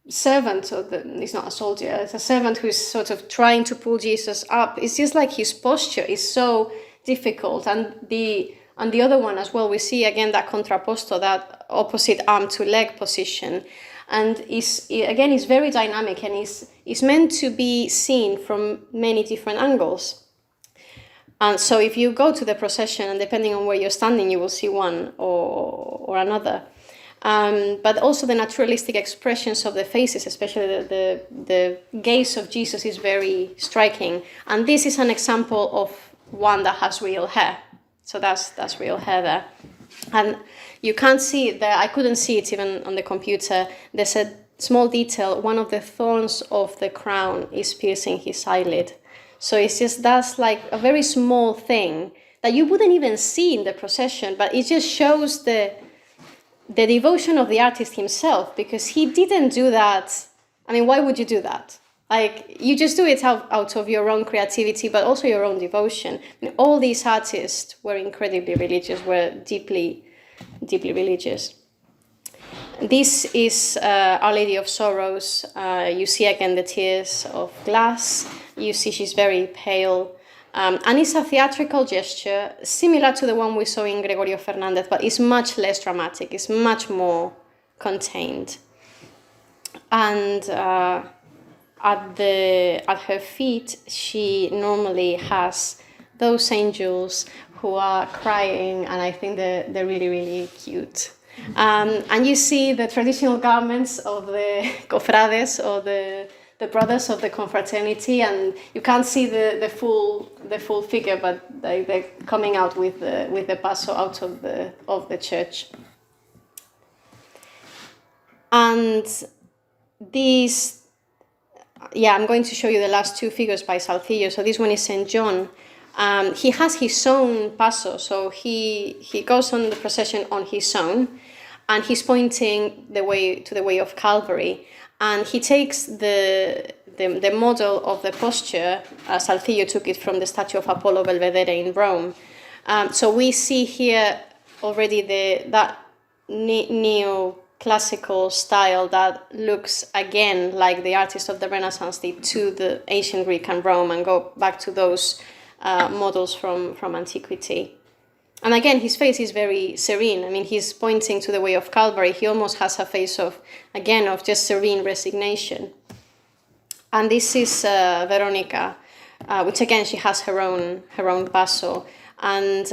servant, he's not a soldier, it's a servant who's sort of trying to pull Jesus up. It's just like his posture is so difficult, and the other one as well, we see again that contrapposto, that opposite arm to leg position, and is very dynamic, and is meant to be seen from many different angles. And so if you go to the procession, and depending on where you're standing, you will see one or another. But also the naturalistic expressions of the faces, especially the gaze of Jesus, is very striking. And this is an example of one that has real hair. So that's real hair there. And you can't see it there. I couldn't see it even on the computer. There's a small detail. One of the thorns of the crown is piercing his eyelid. So that's like a very small thing that you wouldn't even see in the procession, but it just shows the devotion of the artist himself, because he didn't do that. I mean, why would you do that? Like, you just do it out of your own creativity, but also your own devotion. I mean, all these artists were incredibly religious, were deeply, deeply religious. This is Our Lady of Sorrows. You see again the tears of glass. You see she's very pale. And it's a theatrical gesture, similar to the one we saw in Gregorio Fernandez, but it's much less dramatic. It's much more contained. And at her feet, she normally has those angels who are crying, and I think they're really, really cute. And you see the traditional garments of the cofrades, or the brothers of the confraternity, and you can't see the full figure, but they're coming out with the paso out of the church. And these, I'm going to show you the last two figures by Salcillo. So this one is St. John. He has his own paso, so he goes on the procession on his own, and he's pointing the way of Calvary, and he takes the model of the posture. Salcillo took it from the statue of Apollo Belvedere in Rome. So we see here already that neoclassical style that looks again like the artists of the Renaissance did to the ancient Greek and Rome, and go back to those models from antiquity. And again, his face is very serene. I mean, he's pointing to the way of Calvary. He almost has a face of just serene resignation. And this is Veronica, which again, she has her own paso. And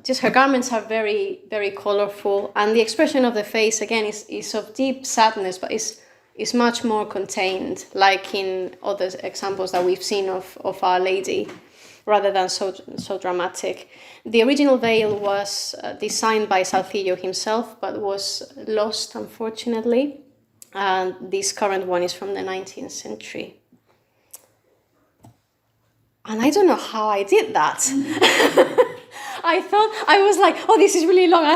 just her garments are very, very colorful. And the expression of the face, again, is of deep sadness, but is much more contained, like in other examples that we've seen of Our Lady, rather than so dramatic. The original veil was designed by Salcillo himself, but was lost, unfortunately. And this current one is from the 19th century. And I don't know how I did that. I was like, oh, this is really long. I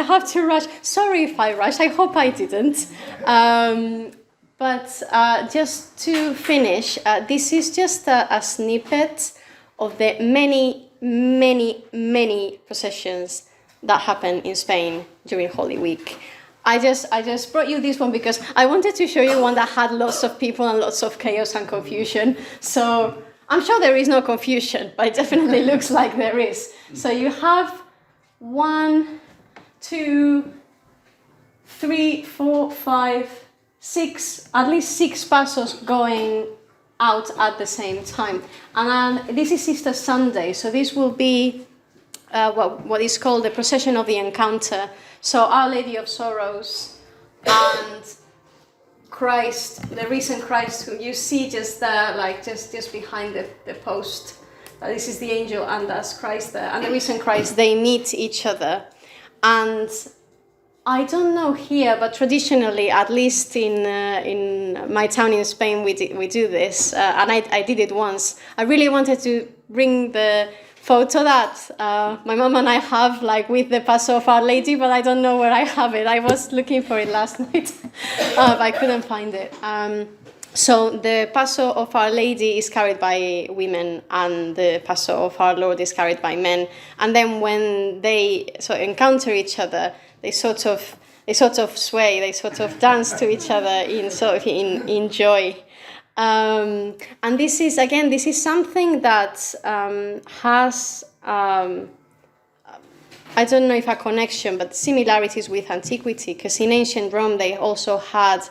have to rush. Sorry if I rushed. I hope I didn't. But just to finish, this is just a snippet of the many, many, many processions that happen in Spain during Holy Week. I just brought you this one because I wanted to show you one that had lots of people and lots of chaos and confusion. So I'm sure there is no confusion, but it definitely looks like there is. So you have 1, 2, 3, 4, 5, 6, at least 6 pasos going out at the same time. And this is Easter Sunday, so this will be what is called the procession of the encounter. So Our Lady of Sorrows and Christ, the risen Christ, who you see just there, like just behind the post. This is the angel, and that's Christ there. And the risen Christ, they meet each other. And I don't know here, but traditionally, at least in my town in Spain, we do this. And I did it once. I really wanted to bring the photo that my mom and I have, like with the Paso of Our Lady, but I don't know where I have it. I was looking for it last night, but I couldn't find it. So the Paso of Our Lady is carried by women, and the Paso of Our Lord is carried by men. And then when they encounter each other, they sort of sway, they sort of dance to each other in joy. And this is something that has, I don't know if a connection, but similarities with antiquity, because in ancient Rome they also had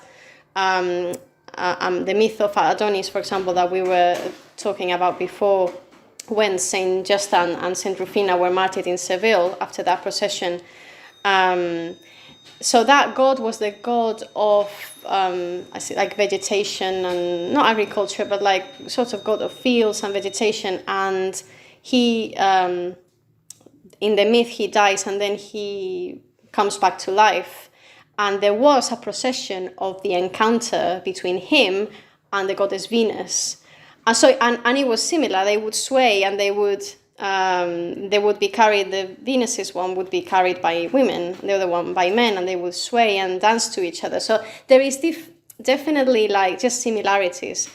the myth of Adonis, for example, that we were talking about before, when Saint Justin and Saint Rufina were martyred in Seville after that procession. So that god was the god of like vegetation, and not agriculture, but like sort of god of fields and vegetation. And he, in the myth, he dies and then he comes back to life. And there was a procession of the encounter between him and the goddess Venus. And so, and it was similar. They would sway, and they would be carried. The Venus's one would be carried by women, the other one by men, and they would sway and dance to each other. So there is definitely like just similarities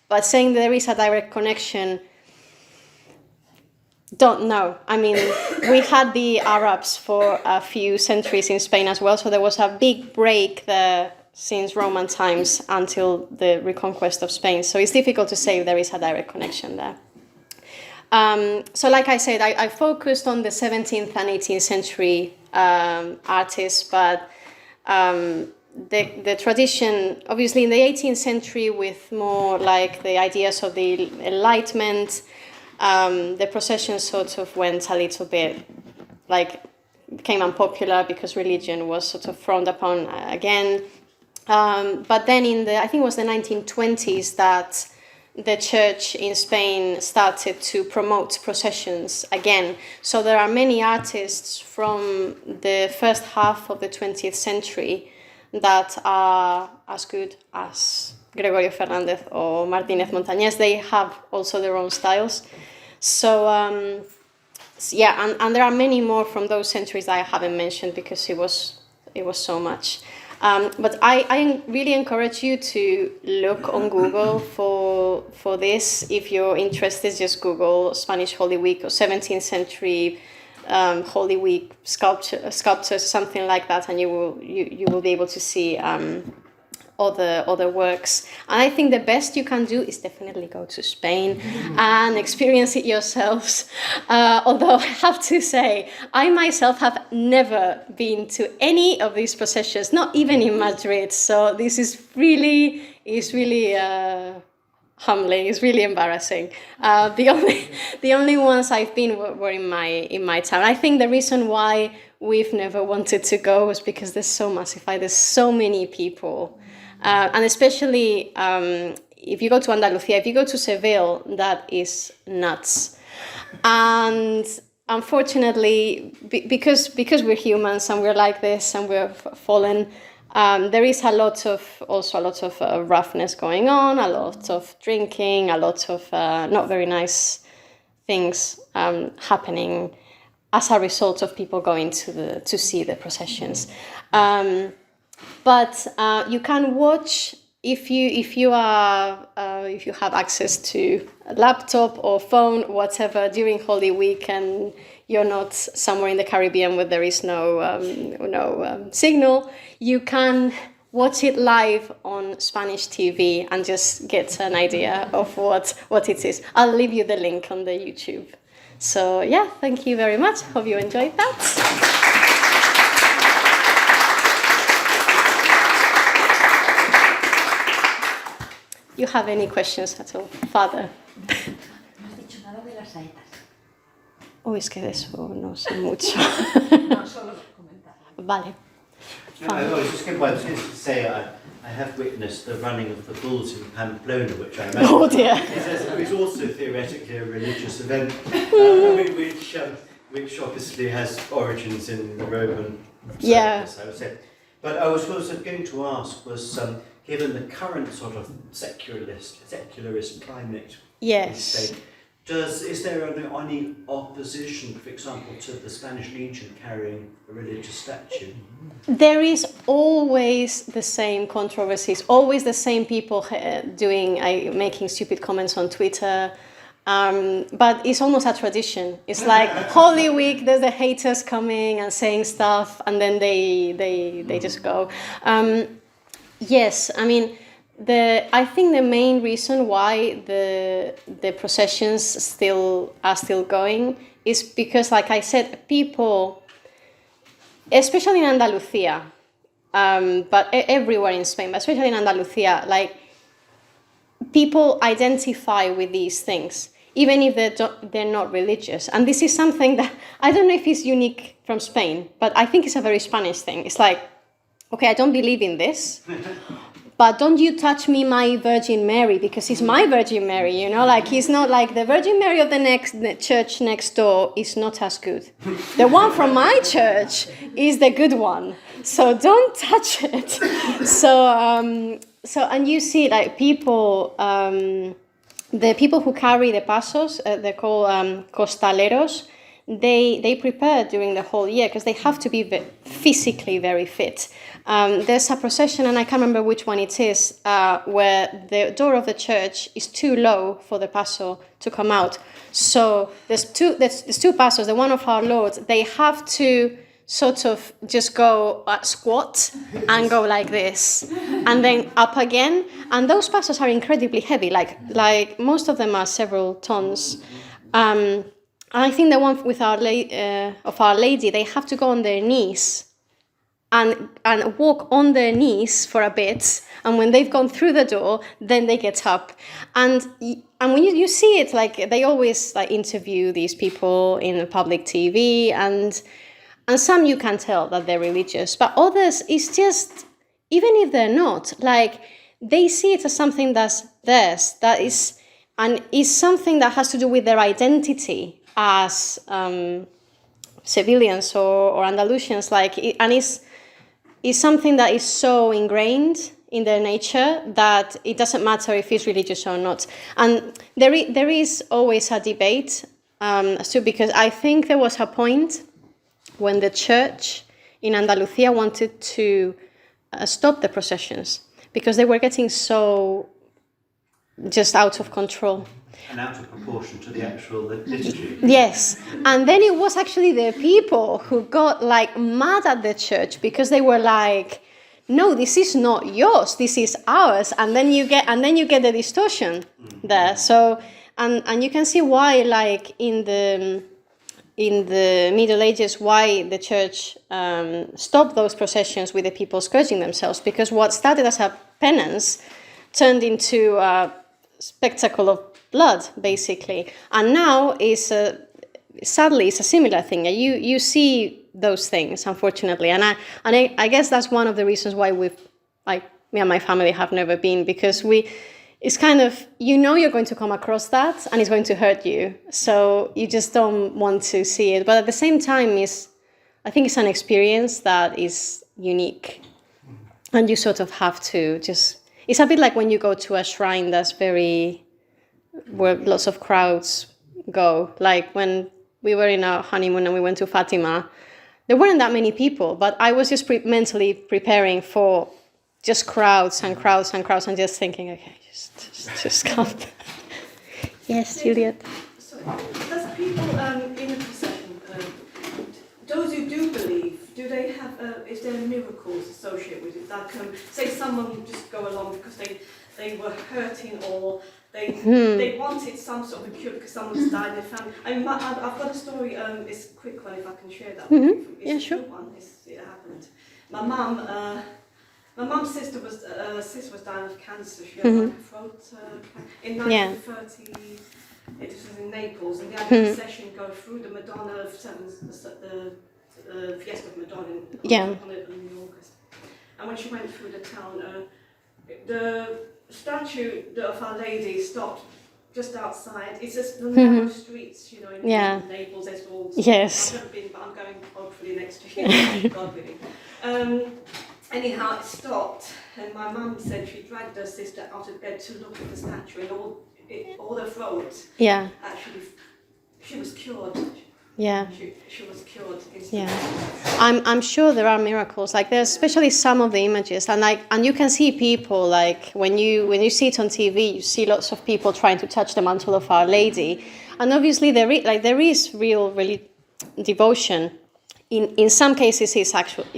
But saying there is a direct connection, don't know. I mean, we had the Arabs for a few centuries in Spain as well, so there was a big break there since Roman times until the reconquest of Spain. So it's difficult to say if there is a direct connection there. So like I said, I focused on the 17th and 18th century artists, but the tradition, obviously in the 18th century with more like the ideas of the Enlightenment, the procession sort of went a little bit, like, became unpopular because religion was sort of frowned upon again. But then I think it was the 1920s that the church in Spain started to promote processions again. So there are many artists from the first half of the 20th century that are as good as Gregorio Fernández or Martínez Montañés. They have also their own styles. So, yeah, and there are many more from those centuries that I haven't mentioned because it was so much. But I really encourage you to look on Google for this. If you're interested, just Google Spanish Holy Week or 17th century Holy Week sculptures, something like that, and you will be able to see other works. And I think the best you can do is definitely go to Spain and experience it yourselves. Although I have to say, I myself have never been to any of these processions, not even in Madrid. So this is really humbling. It's really embarrassing. The only ones I've been were in my town. I think the reason why we've never wanted to go was because there's so massified. There's so many people. And especially if you go to Andalusia, if you go to Seville, that is nuts. And unfortunately, because we're humans and we're like this and we're fallen, there is a lot of roughness going on, a lot of drinking, a lot of not very nice things happening as a result of people going to see the processions. But you can watch if you have access to a laptop or phone, whatever, during Holy Week, and you're not somewhere in the Caribbean where there is no signal. You can watch it live on Spanish TV and just get an idea of what it is. I'll leave you the link on the YouTube. So yeah, thank you very much. Hope you enjoyed that. You have any questions at all, Father? No has dicho nada de las saetas. Oh, es que de eso no sé mucho. No, solo comentar. Vale. No, I was just going to say I have witnessed the running of the bulls in Pamplona, which I imagine Oh dear. is also theoretically a religious event, which obviously has origins in the Roman circus, I would say. But I was also going to ask was, given the current sort of secularist climate in Spain, is there any opposition, for example, to the Spanish Legion carrying a religious statue? There is always the same controversies, always the same people making stupid comments on Twitter. But it's almost a tradition. It's like Holy Week, there's the haters coming and saying stuff, and then they just go. Yes, I mean, I think the main reason why the processions are still going is because, like I said, people, especially in Andalusia, but everywhere in Spain, but especially in Andalusia, like, people identify with these things, even if they're not religious. And this is something that, I don't know if it's unique from Spain, but I think it's a very Spanish thing. It's like, okay, I don't believe in this, but don't you touch me, my Virgin Mary, because it's my Virgin Mary, you know? Like, it's not like the Virgin Mary of the church next door is not as good. The one from my church is the good one, so don't touch it. So and you see, like, people, the people who carry the pasos, they're called costaleros. they prepare during the whole year because they have to be physically very fit. There's a procession, and I can't remember which one it is, where the door of the church is too low for the paso to come out. So there's two pasos. The one of our Lord, they have to sort of just go squat and go like this, and then up again. And those pasos are incredibly heavy. Like most of them are several tons. And I think the one with of Our Lady, they have to go on their knees and walk on their knees for a bit, and when they've gone through the door, then they get up. And when you see it, like they always like interview these people in public TV, and some you can tell that they're religious, but others, it's just, even if they're not, like they see it as something that's theirs, that is, and is something that has to do with their identity as civilians or Andalusians, and is something that is so ingrained in their nature that it doesn't matter if it's religious or not. And there is always a debate, because I think there was a point when the church in Andalusia wanted to stop the processions because they were getting so just out of control. And out of proportion to the actual liturgy. Yes, and then it was actually the people who got like mad at the church because they were like, "No, this is not yours. This is ours." And then you get the distortion there. So, and you can see why, like in the Middle Ages, why the church stopped those processions with the people scourging themselves, because what started as a penance turned into a spectacle of blood, basically. And now sadly it's a similar thing. You see those things, unfortunately, and I guess that's one of the reasons why me and my family have never been, because it's kind of, you're going to come across that and it's going to hurt you, so you just don't want to see it. But at the same time, I think it's an experience that is unique, and you sort of have to just. It's a bit like when you go to a shrine that's where lots of crowds go. Like when we were in our honeymoon and we went to Fatima, there weren't that many people, but I was just mentally preparing for just crowds and crowds and crowds, and just thinking, okay, just come. Yes, Juliet. Sorry, does people in the procession, those who do believe, do they have, is there miracles associated with it? Like, say someone just go along because they were hurting, or they wanted some sort of a cure because someone's died in their family. I've got a story, it's a quick one if I can share that with you. It's Yeah, a sure. short one, it happened. My mum's sister was dying of cancer. She had like a throat in 1930. It was in Naples, and they had a procession go through the Madonna of the Fiesta of Madonna in August. And when she went through the town, the statue of Our Lady stopped just outside. It's just the narrow streets, in Naples. There's all. Yes. I've never been, but I'm going hopefully next year, God willing. Anyhow, it stopped, and my mum said she dragged her sister out of bed to look at the statue, and all her throat. Yeah. Actually, she was cured. Yeah. She was cured instantly. Yeah. I'm sure there are miracles. Like there's especially some of the images, and you can see people, like when you see it on TV, you see lots of people trying to touch the mantle of Our Lady, and obviously there is real devotion. In some cases, it's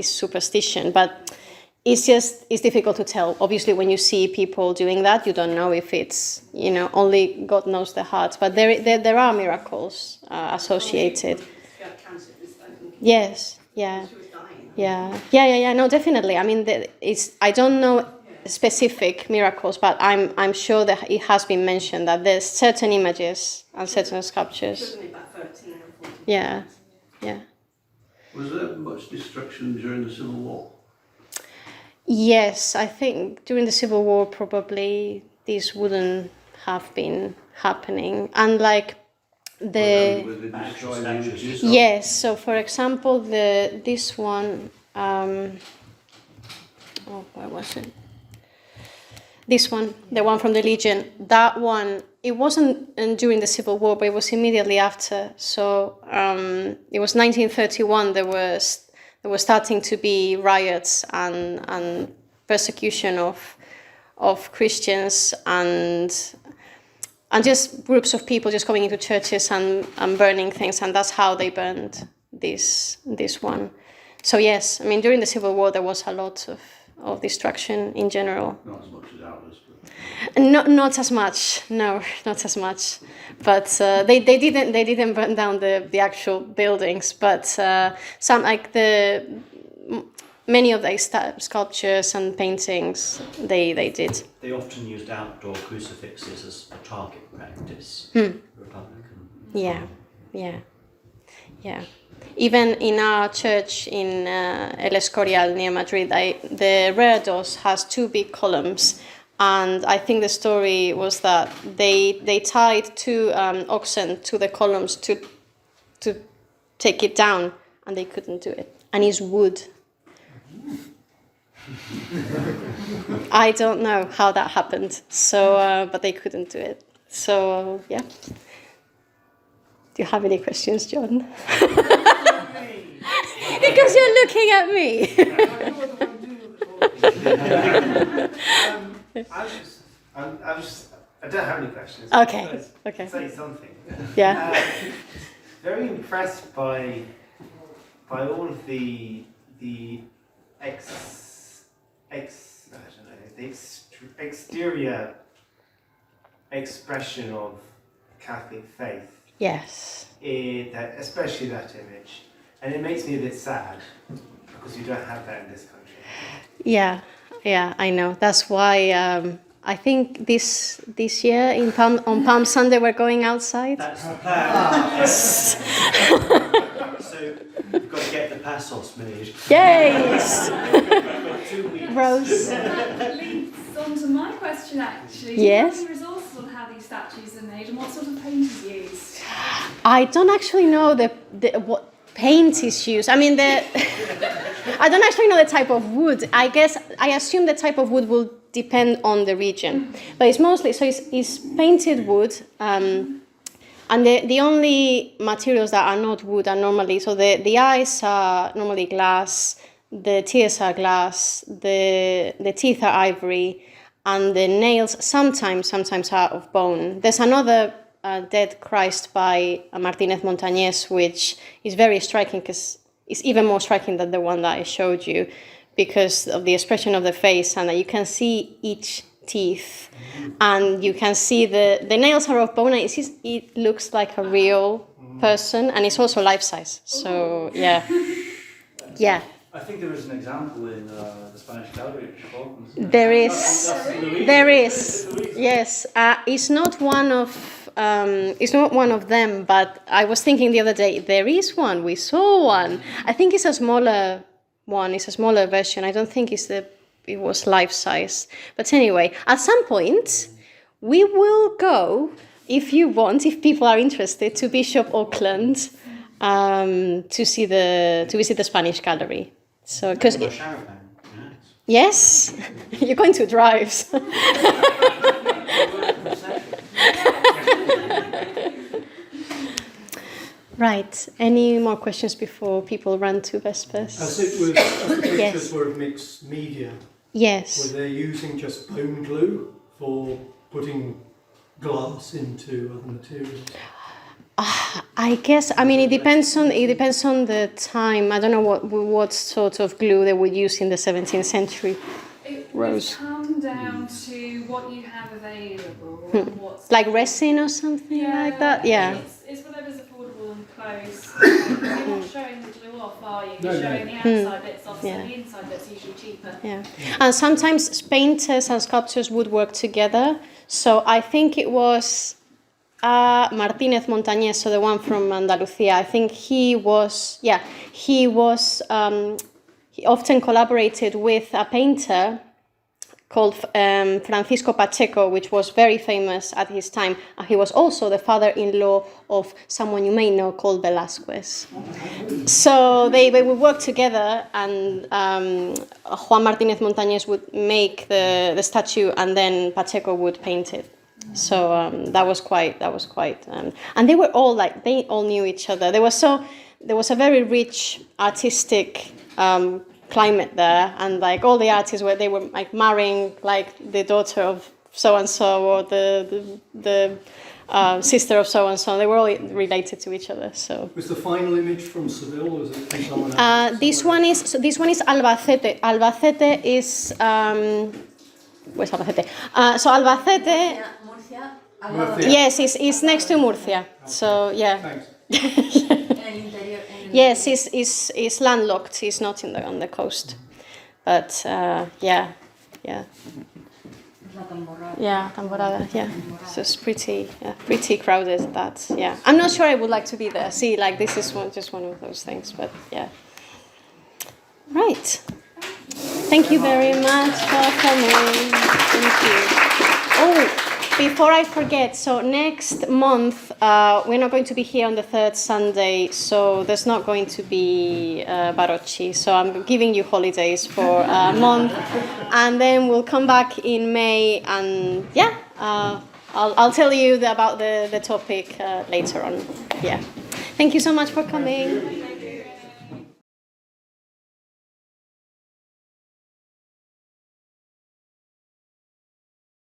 superstition, but it's difficult to tell. Obviously, when you see people doing that, you don't know if it's, only God knows the heart. But there are miracles associated. She had cancer, I think. Yes, yeah. She was dying. Yeah. No, definitely. I mean, I don't know specific miracles, but I'm sure that it has been mentioned that there's certain images and certain sculptures. She was only about 13 or 14. Yeah. Was there much destruction during the Civil War? Yes, I think during the Civil War probably this wouldn't have been happening. And like Were they destroying the images? yes, so for example, this one, where was it? This one, the one from the Legion, that one it wasn't during the Civil War, but it was immediately after. So it was 1931. There were starting to be riots and persecution of Christians and just groups of people just going into churches and burning things, and that's how they burned this one. So yes, I mean during the Civil War there was a lot of destruction in general. Not as much as ours. Not as much, no, not as much. But they didn't burn down the actual buildings, but some many of the sculptures and paintings they did. They often used outdoor crucifixes as a target practice. Republican. Yeah. Even in our church in El Escorial near Madrid, the reredos has 2 big columns. And I think the story was that they tied 2 oxen to the columns to take it down, and they couldn't do it. And it's wood. I don't know how that happened. So, but they couldn't do it. So yeah. Do you have any questions, John? Because you're looking at me. I don't have any questions. Okay. Say something. Yeah. Very impressed by all of the exterior expression of Catholic faith. Yes. Especially that image, and it makes me a bit sad because you don't have that in this country. Yeah, I know. That's why I think this year on Palm Sunday we're going outside. That's the plan. So we've got to get the pasos made. Yes. 2 weeks. Rose. That leads on to my question actually. Yes. Do you have any resources on how these statues are made and what sort of paint is used? I don't actually know what paint is used. I mean, I don't actually know the type of wood. I assume the type of wood will depend on the region, but it's mostly it's painted wood, and the only materials that are not wood are normally the eyes are normally glass, the tears are glass, the teeth are ivory, and the nails sometimes are of bone. There's another Dead Christ by Martínez Montañés, which is very striking because it's even more striking than the one that I showed you because of the expression of the face, and you can see each teeth, and you can see the nails are of bone, and it looks like a real person, and it's also life-size. So, yeah. I think there is an example in the Spanish gallery at Chicago. There is. Yes. It's not one of them, but I was thinking the other day, there is one. We saw one. I think it's a smaller one. It's a smaller version. I don't think it was life-size. But anyway, at some point, we will go, if you want, if people are interested, to Bishop Auckland to visit the Spanish gallery. So, because yes, you're going to drive. Right. Any more questions before people run to Vespers? As it was, the pictures were of mixed media. Yes. Were they using just bone glue for putting glass into other materials? I guess. I mean, it depends on the time. I don't know what sort of glue they would use in the 17th century. It Rose. would come down to what you have available. What's like resin or something like that. Yeah. It's whatever's affordable and close. You're not showing the glue off, are you? You're showing the outside bits off, so the inside bit's usually cheaper. Yeah. And sometimes painters and sculptors would work together. So I think it was Martínez Montañés, so the one from Andalusia. I think he often collaborated with a painter called Francisco Pacheco, which was very famous at his time. He was also the father-in-law of someone you may know called Velázquez. So they would work together, and Juan Martínez Montañés would make the statue, and then Pacheco would paint it. So that was quite, and they were all like, they all knew each other. There was a very rich artistic climate there, and like all the artists they were like marrying like the daughter of so and so or the sister of so and so. They were all related to each other. So Was the final image from Seville, or was it from someone else? this one is Albacete. Albacete is where's Albacete? So Albacete, Murcia, Murcia. yes, is next to Murcia. So yeah. Thanks. en el interior. Yes, it's landlocked. It's not on the coast, but yeah. La Tamborrada. Yeah, Tamborrada, yeah. So it's pretty crowded. I'm not sure I would like to be there. See, like this is just one of those things, but yeah. Right. Thank you very much for coming. Thank you. Oh, before I forget, so next month we're not going to be here on the third Sunday, so there's not going to be Barocci. So I'm giving you holidays for a month, and then we'll come back in May, and I'll tell you about the topic later on. Yeah. Thank you so much for coming.